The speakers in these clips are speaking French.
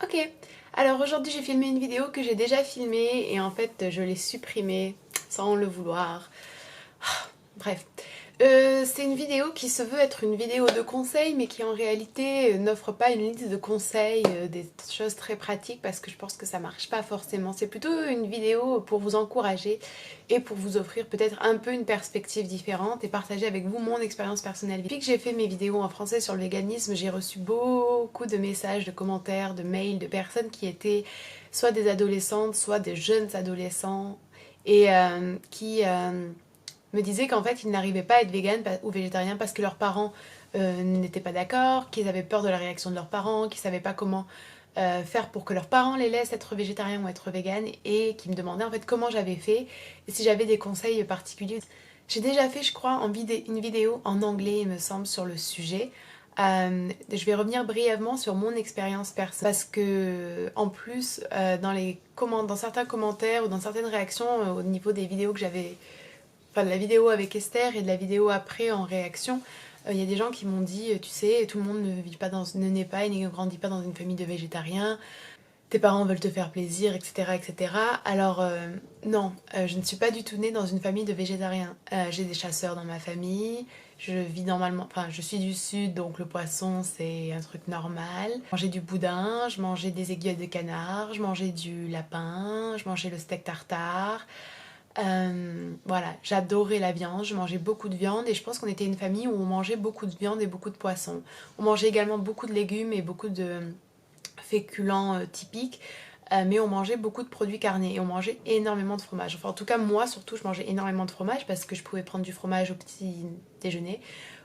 Ok, alors aujourd'hui j'ai filmé une vidéo que j'ai déjà filmée et en fait je l'ai supprimée sans le vouloir. Bref, c'est une vidéo qui se veut être une vidéo de conseils mais qui en réalité n'offre pas une liste de conseils, des choses très pratiques parce que je pense que ça marche pas forcément. C'est plutôt une vidéo pour vous encourager et pour vous offrir peut-être un peu une perspective différente et partager avec vous mon expérience personnelle. Depuis que j'ai fait mes vidéos en français sur le véganisme, j'ai reçu beaucoup de messages, de commentaires, de mails de personnes qui étaient soit des adolescentes, soit des jeunes adolescents et qui me disaient qu'en fait ils n'arrivaient pas à être vegan ou végétarien parce que leurs parents n'étaient pas d'accord, qu'ils avaient peur de la réaction de leurs parents, qu'ils savaient pas comment faire pour que leurs parents les laissent être végétariens ou être vegan et qui me demandaient en fait comment j'avais fait et si j'avais des conseils particuliers. J'ai déjà fait je crois une vidéo en anglais il me semble sur le sujet. Je vais revenir brièvement sur mon expérience personnelle parce que en plus dans certains commentaires ou dans certaines réactions au niveau des vidéos que j'avais, enfin de la vidéo avec Esther et de la vidéo après en réaction, il y a des gens qui m'ont dit, tu sais, tout le monde ne naît pas et ne grandit pas dans une famille de végétariens, tes parents veulent te faire plaisir, etc. etc. Alors non, je ne suis pas du tout née dans une famille de végétariens. J'ai des chasseurs dans ma famille, je vis normalement, enfin je suis du sud donc le poisson c'est un truc normal. Je mangeais du boudin, je mangeais des aiguilles de canard, je mangeais du lapin, je mangeais le steak tartare. Voilà, j'adorais la viande, je mangeais beaucoup de viande et je pense qu'on était une famille où on mangeait beaucoup de viande et beaucoup de poisson. On mangeait également beaucoup de légumes et beaucoup de féculents typiques, mais on mangeait beaucoup de produits carnés et on mangeait énormément de fromage. Enfin, en tout cas, moi surtout, je mangeais énormément de fromage parce que je pouvais prendre du fromage au petit déjeuner,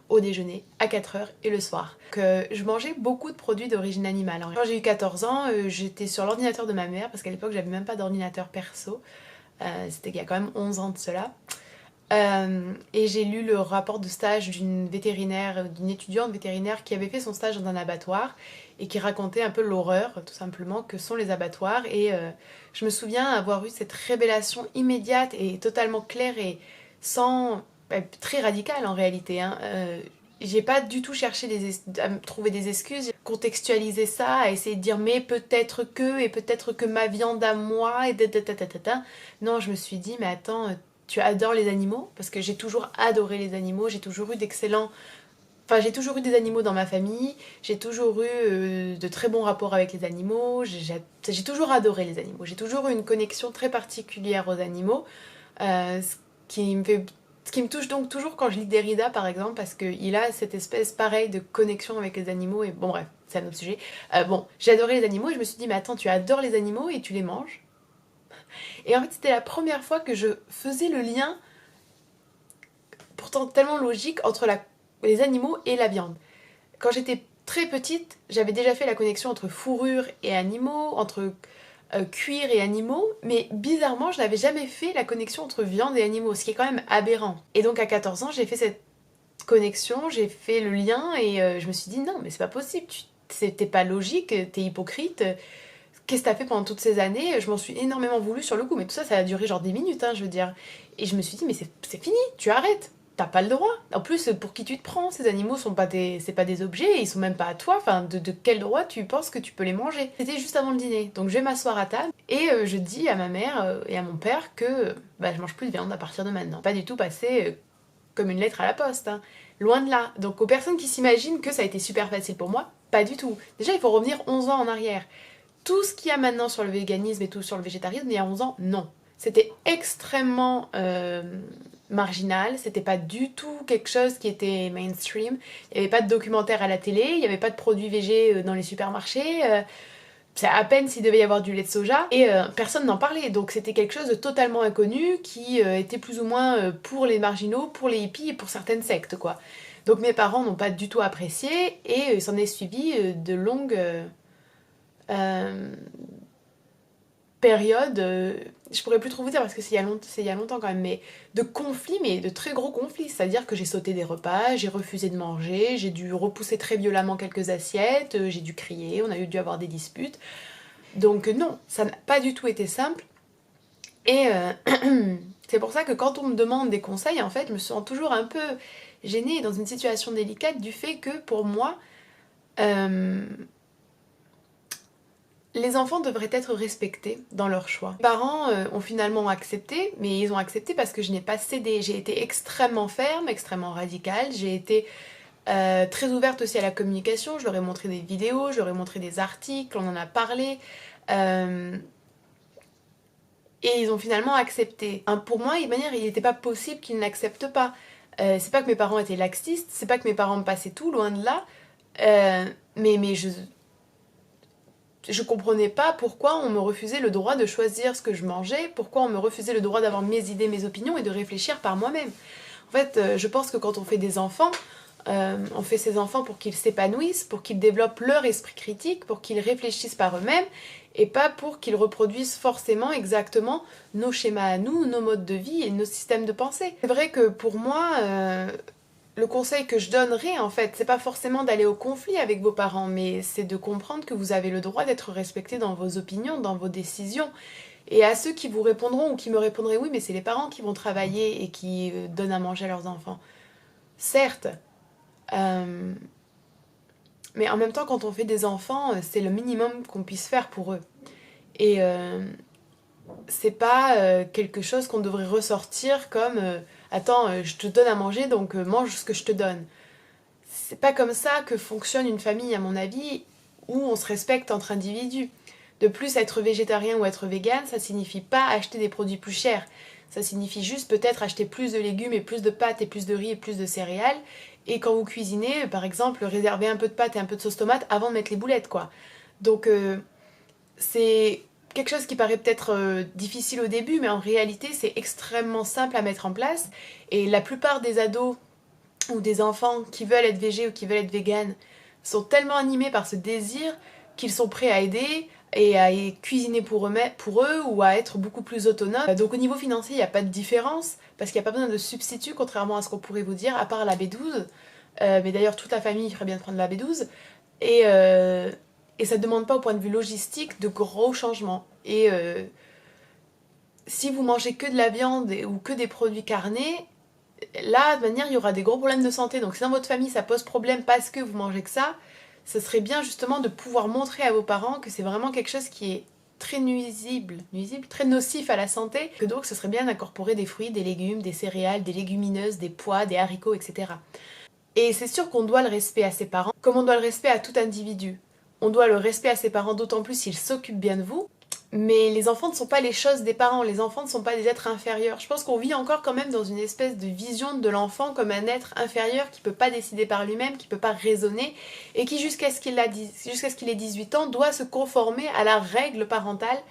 au déjeuner, à 4 heures et le soir. Je mangeais beaucoup de produits d'origine animale. Quand j'ai eu 14 ans, j'étais sur l'ordinateur de ma mère parce qu'à l'époque, j'avais même pas d'ordinateur perso. C'était il y a quand même 11 ans de cela. Et j'ai lu le rapport de stage d'une vétérinaire, d'une étudiante vétérinaire qui avait fait son stage dans un abattoir et qui racontait un peu l'horreur, tout simplement, que sont les abattoirs. Et je me souviens avoir eu cette révélation immédiate et totalement claire et sans... très radicale en réalité. Hein. J'ai pas du tout cherché à me trouver des excuses, contextualiser ça, à essayer de dire mais peut-être que, et peut-être que ma viande à moi, et ta. Non, je me suis dit mais attends, tu adores les animaux, parce que j'ai toujours adoré les animaux, j'ai toujours eu d'excellents... Enfin, j'ai toujours eu des animaux dans ma famille, j'ai toujours eu de très bons rapports avec les animaux, j'ai toujours adoré les animaux, j'ai toujours eu une connexion très particulière aux animaux, ce qui me fait... Ce qui me touche donc toujours quand je lis Derrida par exemple, parce qu'il a cette espèce pareille de connexion avec les animaux, et bon bref, c'est un autre sujet. Bon, j'ai adoré les animaux et je me suis dit, mais attends, tu adores les animaux et tu les manges? Et en fait, c'était la première fois que je faisais le lien pourtant tellement logique entre les animaux et la viande. Quand j'étais très petite, j'avais déjà fait la connexion entre fourrure et animaux, entre cuir et animaux, mais bizarrement, je n'avais jamais fait la connexion entre viande et animaux, ce qui est quand même aberrant. Et donc à 14 ans, j'ai fait cette connexion, j'ai fait le lien et je me suis dit non, mais c'est pas possible, t'es pas logique, t'es hypocrite. Qu'est-ce que t'as fait pendant toutes ces années? Je m'en suis énormément voulu sur le coup, mais tout ça, ça a duré genre 10 minutes, hein, je veux dire. Et je me suis dit, mais c'est fini, tu arrêtes. T'as pas le droit. En plus, pour qui tu te prends? Ces animaux sont pas c'est pas des objets, ils sont même pas à toi. Enfin, de quel droit tu penses que tu peux les manger? C'était juste avant le dîner. Donc je vais m'asseoir à table et je dis à ma mère et à mon père que bah, je mange plus de viande à partir de maintenant. Pas du tout passé comme une lettre à la poste. Hein. Loin de là. Donc aux personnes qui s'imaginent que ça a été super facile pour moi, pas du tout. Déjà, il faut revenir 11 ans en arrière. Tout ce qu'il y a maintenant sur le véganisme et tout sur le végétarisme, il y a 11 ans, non. C'était extrêmement marginal, c'était pas du tout quelque chose qui était mainstream. Il n'y avait pas de documentaire à la télé, il n'y avait pas de produits végés dans les supermarchés. C'est à peine s'il devait y avoir du lait de soja et personne n'en parlait. Donc c'était quelque chose de totalement inconnu qui était plus ou moins pour les marginaux, pour les hippies et pour certaines sectes, quoi. Donc mes parents n'ont pas du tout apprécié et il s'en est suivi de longues euh, période, je pourrais plus trop vous dire parce que c'est il y a longtemps quand même, mais de conflits, mais de très gros conflits. C'est-à-dire que j'ai sauté des repas, j'ai refusé de manger, j'ai dû repousser très violemment quelques assiettes, j'ai dû crier, on a dû avoir des disputes. Donc non, ça n'a pas du tout été simple. Et c'est pour ça que quand on me demande des conseils, en fait, je me sens toujours un peu gênée dans une situation délicate du fait que pour moi, euh, Les enfants devraient être respectés dans leur choix. Les parents ont finalement accepté, mais ils ont accepté parce que je n'ai pas cédé. J'ai été extrêmement ferme, extrêmement radicale, j'ai été très ouverte aussi à la communication, je leur ai montré des vidéos, je leur ai montré des articles, on en a parlé. Et ils ont finalement accepté. Pour moi, de manière, il n'était pas possible qu'ils n'acceptent pas. C'est pas que mes parents étaient laxistes, c'est pas que mes parents me passaient tout, loin de là. Mais je comprenais pas pourquoi on me refusait le droit de choisir ce que je mangeais, pourquoi on me refusait le droit d'avoir mes idées, mes opinions et de réfléchir par moi-même. En fait, je pense que quand on fait des enfants, on fait ces enfants pour qu'ils s'épanouissent, pour qu'ils développent leur esprit critique, pour qu'ils réfléchissent par eux-mêmes, et pas pour qu'ils reproduisent forcément exactement nos schémas à nous, nos modes de vie et nos systèmes de pensée. C'est vrai que pour moi, le conseil que je donnerais, en fait, c'est pas forcément d'aller au conflit avec vos parents, mais c'est de comprendre que vous avez le droit d'être respecté dans vos opinions, dans vos décisions. Et à ceux qui vous répondront ou qui me répondraient oui, mais c'est les parents qui vont travailler et qui donnent à manger à leurs enfants. Certes, mais en même temps, quand on fait des enfants, c'est le minimum qu'on puisse faire pour eux. Et c'est pas quelque chose qu'on devrait ressortir comme attends, je te donne à manger, donc mange ce que je te donne. C'est pas comme ça que fonctionne une famille, à mon avis, où on se respecte entre individus. De plus, être végétarien ou être vegan, ça signifie pas acheter des produits plus chers. Ça signifie juste peut-être acheter plus de légumes et plus de pâtes et plus de riz et plus de céréales. Et quand vous cuisinez, par exemple, réservez un peu de pâtes et un peu de sauce tomate avant de mettre les boulettes, quoi. Donc c'est quelque chose qui paraît peut-être difficile au début, mais en réalité c'est extrêmement simple à mettre en place. Et la plupart des ados ou des enfants qui veulent être végés ou qui veulent être véganes sont tellement animés par ce désir qu'ils sont prêts à aider et à cuisiner pour eux ou à être beaucoup plus autonomes. Donc au niveau financier, il n'y a pas de différence parce qu'il n'y a pas besoin de substitut, contrairement à ce qu'on pourrait vous dire, à part la B12. Mais d'ailleurs, toute la famille ferait bien de prendre la B12. Et ça ne demande pas au point de vue logistique de gros changements. Et si vous mangez que de la viande ou que des produits carnés, là, de manière, il y aura des gros problèmes de santé. Donc si dans votre famille, ça pose problème parce que vous mangez que ça, ce serait bien justement de pouvoir montrer à vos parents que c'est vraiment quelque chose qui est très nuisible, très nocif à la santé, que donc ce serait bien d'incorporer des fruits, des légumes, des céréales, des légumineuses, des pois, des haricots, etc. Et c'est sûr qu'on doit le respect à ses parents, comme on doit le respect à tout individu. On doit le respect à ses parents d'autant plus s'ils s'occupent bien de vous. Mais les enfants ne sont pas les choses des parents, les enfants ne sont pas des êtres inférieurs. Je pense qu'on vit encore quand même dans une espèce de vision de l'enfant comme un être inférieur qui peut pas décider par lui-même, qui peut pas raisonner, et qui jusqu'à ce qu'il ait 18 ans doit se conformer à la règle parentale.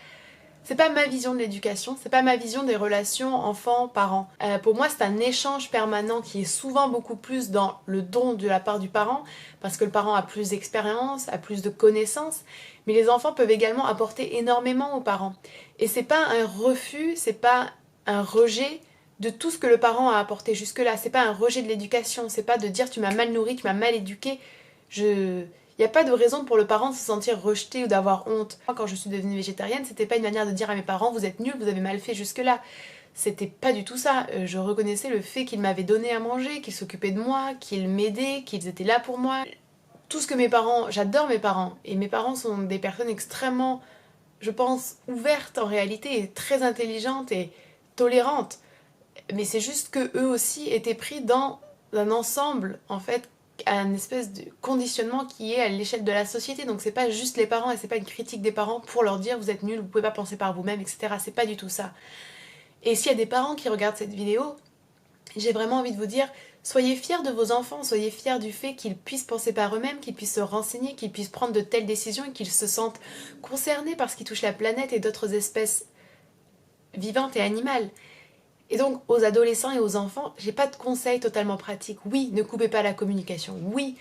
C'est pas ma vision de l'éducation, c'est pas ma vision des relations enfants-parents. Pour moi, c'est un échange permanent qui est souvent beaucoup plus dans le don de la part du parent, parce que le parent a plus d'expérience, a plus de connaissances, mais les enfants peuvent également apporter énormément aux parents. Et c'est pas un refus, c'est pas un rejet de tout ce que le parent a apporté jusque-là. C'est pas un rejet de l'éducation, c'est pas de dire tu m'as mal nourri, tu m'as mal éduqué. Il n'y a pas de raison pour le parent de se sentir rejeté ou d'avoir honte. Moi, quand je suis devenue végétarienne, c'était pas une manière de dire à mes parents vous êtes nuls, vous avez mal fait jusque-là. C'était pas du tout ça. Je reconnaissais le fait qu'ils m'avaient donné à manger, qu'ils s'occupaient de moi, qu'ils m'aidaient, qu'ils étaient là pour moi. Tout ce que mes parents, j'adore mes parents, et mes parents sont des personnes extrêmement, je pense, ouvertes en réalité, et très intelligentes et tolérantes. Mais c'est juste que eux aussi étaient pris dans un ensemble, en fait, un espèce de conditionnement qui est à l'échelle de la société. Donc c'est pas juste les parents et c'est pas une critique des parents pour leur dire vous êtes nuls, vous pouvez pas penser par vous-même, etc. C'est pas du tout ça. Et s'il y a des parents qui regardent cette vidéo, j'ai vraiment envie de vous dire soyez fiers de vos enfants, soyez fiers du fait qu'ils puissent penser par eux-mêmes, qu'ils puissent se renseigner, qu'ils puissent prendre de telles décisions et qu'ils se sentent concernés par ce qui touche la planète et d'autres espèces vivantes et animales. Et donc, aux adolescents et aux enfants, j'ai pas de conseils totalement pratiques. Oui, ne coupez pas la communication. Oui,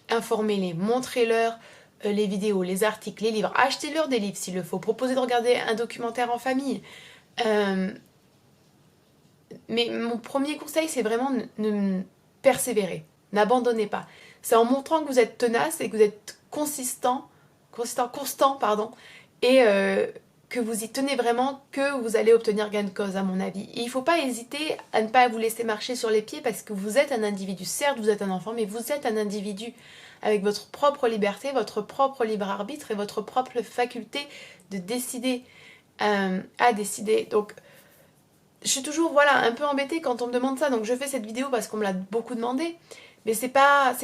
informez-les, montrez-leur les vidéos, les articles, les livres. Achetez-leur des livres s'il le faut. Proposez de regarder un documentaire en famille. Mais mon premier conseil, c'est vraiment ne persévérer. N'abandonnez pas. C'est en montrant que vous êtes tenace et que vous êtes constant, pardon, et que vous y tenez vraiment, que vous allez obtenir gain de cause, à mon avis. Et il ne faut pas hésiter à ne pas vous laisser marcher sur les pieds parce que vous êtes un individu. Certes, vous êtes un enfant, mais vous êtes un individu avec votre propre liberté, votre propre libre arbitre et votre propre faculté de décider à décider. Donc je suis toujours voilà, un peu embêtée quand on me demande ça, donc je fais cette vidéo parce qu'on me l'a beaucoup demandé, mais c'est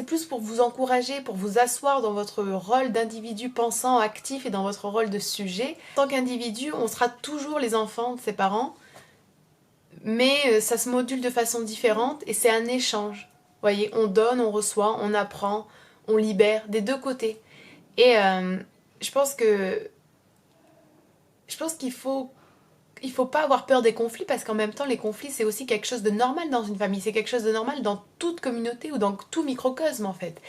plus pour vous encourager, pour vous asseoir dans votre rôle d'individu pensant, actif et dans votre rôle de sujet. En tant qu'individu, on sera toujours les enfants de ses parents, mais ça se module de façon différente et c'est un échange. Vous voyez, on donne, on reçoit, on apprend, on libère des deux côtés. Et je pense qu'il faut pas avoir peur des conflits parce qu'en même temps les conflits c'est aussi quelque chose de normal dans une famille, c'est quelque chose de normal dans toute communauté ou dans tout microcosme en fait.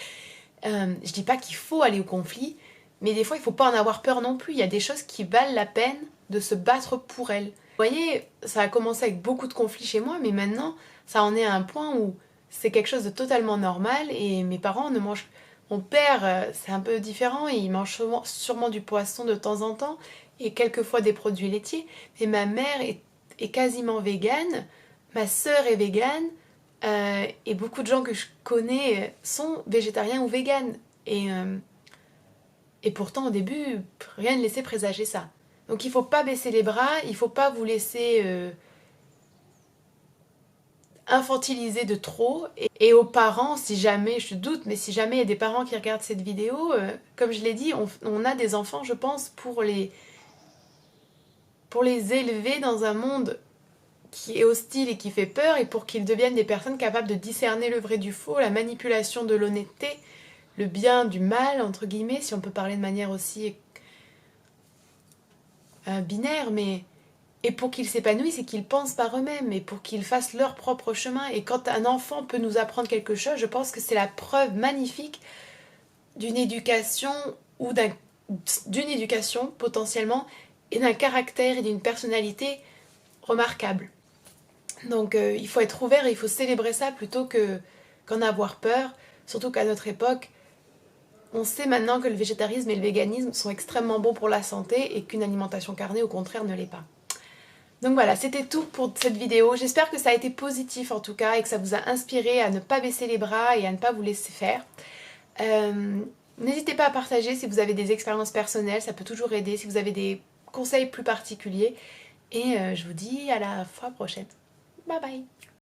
Je dis pas qu'il faut aller au conflit, mais des fois il faut pas en avoir peur non plus, il y a des choses qui valent la peine de se battre pour elles. Vous voyez, ça a commencé avec beaucoup de conflits chez moi, mais maintenant ça en est à un point où c'est quelque chose de totalement normal et mes parents ne mangent... Mon père, c'est un peu différent, il mange sûrement du poisson de temps en temps et quelquefois des produits laitiers, mais ma mère est quasiment végane, ma sœur est végane, et beaucoup de gens que je connais sont végétariens ou véganes. Et pourtant au début, rien ne laissait présager ça. Donc il ne faut pas baisser les bras, il ne faut pas vous laisser infantiliser de trop. Et aux parents, si jamais, je doute, mais si jamais il y a des parents qui regardent cette vidéo, comme je l'ai dit, on a des enfants, je pense, pour les élever dans un monde qui est hostile et qui fait peur et pour qu'ils deviennent des personnes capables de discerner le vrai du faux, la manipulation de l'honnêteté, le bien du mal, entre guillemets, si on peut parler de manière aussi binaire, mais... Et pour qu'ils s'épanouissent et qu'ils pensent par eux-mêmes et pour qu'ils fassent leur propre chemin. Et quand un enfant peut nous apprendre quelque chose, je pense que c'est la preuve magnifique d'une éducation ou d'une éducation potentiellement et d'un caractère et d'une personnalité remarquable. Donc il faut être ouvert et il faut célébrer ça plutôt qu'en avoir peur, surtout qu'à notre époque, on sait maintenant que le végétarisme et le véganisme sont extrêmement bons pour la santé et qu'une alimentation carnée au contraire ne l'est pas. Donc voilà, c'était tout pour cette vidéo. J'espère que ça a été positif en tout cas et que ça vous a inspiré à ne pas baisser les bras et à ne pas vous laisser faire. N'hésitez pas à partager si vous avez des expériences personnelles, ça peut toujours aider, si vous avez des conseils plus particuliers. Et je vous dis à la fois prochaine. Bye bye!